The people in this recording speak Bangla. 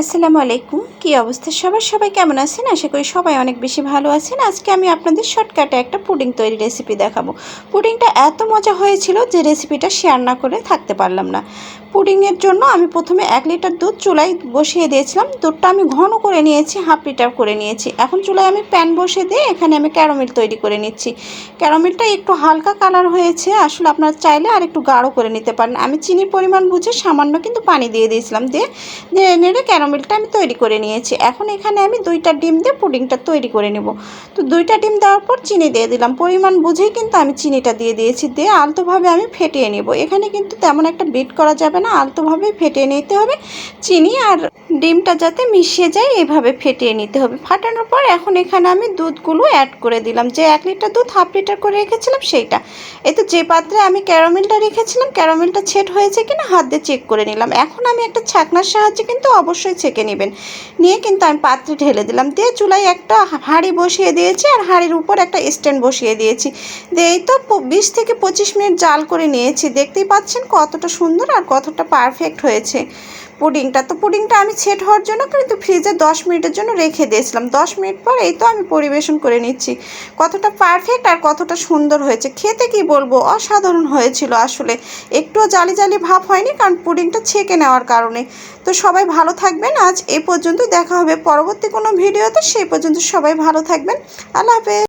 আসসালামু আলাইকুম। কি অবস্থা সবার? সবাই কেমন আছেন? আশা করি সবাই অনেক বেশি ভালো আছেন। আজকে আমি আপনাদের শর্টকাটে একটা পুডিং তৈরি রেসিপি দেখাবো। পুডিংটা এত মজা হয়েছিল যে রেসিপিটা শেয়ার না করে থাকতে পারলাম না। পুডিংয়ের জন্য আমি প্রথমে 1 লিটার দুধ চুলায় বসিয়ে দিয়েছিলাম। দুধটা আমি ঘন করে নিয়েছি, হাফ লিটার করে নিয়েছি। এখন চুলায় আমি প্যান বসিয়ে দিয়ে এখানে আমি ক্যারামেল তৈরি করে নিচ্ছি। ক্যারামেলটা একটু হালকা কালার হয়েছে, আসলে আপনারা চাইলে আর একটু গাঢ় করে নিতে পারেন। আমি চিনির পরিমাণ বুঝে সামান্য কিন্তু পানি দিয়ে দিয়েছিলাম, দিয়ে নেড়ে নেড়ে ক্যারামেলটা আমি তৈরি করে নিয়েছি। এখন এখানে আমি 2টা ডিম দিয়ে পুডিংটা তৈরি করে নেব। তো 2টা ডিম দেওয়ার পর চিনি দিয়ে দিলাম, পরিমাণ বুঝেই কিন্তু আমি চিনিটা দিয়ে দিয়েছি। দিয়ে আলতোভাবে আমি ফেটিয়ে নেব। এখানে কিন্তু তেমন একটা বিট করা যাবে না, আলতোভাবে ফেটিয়ে নিতে হবে। চিনি আর ডিমটা যাতে মিশিয়ে যায় এভাবে ফেটিয়ে নিতে হবে। ফাটানোর পর এখন এখানে আমি দুধগুলো অ্যাড করে দিলাম। যে 1 লিটার দুধ হাফ লিটার করে রেখেছিলাম সেইটা। এই তো যে পাত্রে আমি ক্যারামেলটা রেখেছিলাম, ক্যারামেলটা ছেট হয়েছে কিনা হাত দিয়ে চেক করে নিলাম। এখন আমি একটা ছাঁকনার সাহায্যে কিন্তু অবশ্যই ছেঁকে নেবেন। নিয়ে কিন্তু আমি পাত্রে ঢেলে দিলাম। দিয়ে চুলায় একটা হাঁড়ি বসিয়ে দিয়েছি আর হাঁড়ির উপর একটা স্ট্যান্ড বসিয়ে দিয়েছি। দিয়ে এই তো 20 থেকে 25 মিনিট জাল করে নিয়েছি। দেখতেই পাচ্ছেন কতটা সুন্দর আর কতটা পারফেক্ট হয়েছে পুডিংটা। তো পুডিংটা আমি সেট হওয়ার জন্য কিন্তু ফ্রিজে 10 মিনিটের জন্য রেখে দিয়েছিলাম। 10 মিনিট পর এই তো আমি পরিবেশন করে নিচ্ছি। কতটা পারফেক্ট আর কতটা সুন্দর হয়েছে, খেতে কি বলবো, অসাধারণ হয়েছিল। আসলে একটুও জালি জালি ভাব হয়নি, কারণ পুডিংটা ছেঁকে নেওয়ার কারণে। তো সবাই ভালো থাকবেন। আজ এই পর্যন্ত, দেখা হবে পরবর্তী কোনো ভিডিওতে। সেই পর্যন্ত সবাই ভালো থাকবেন। আল্লাহ হাফেজ।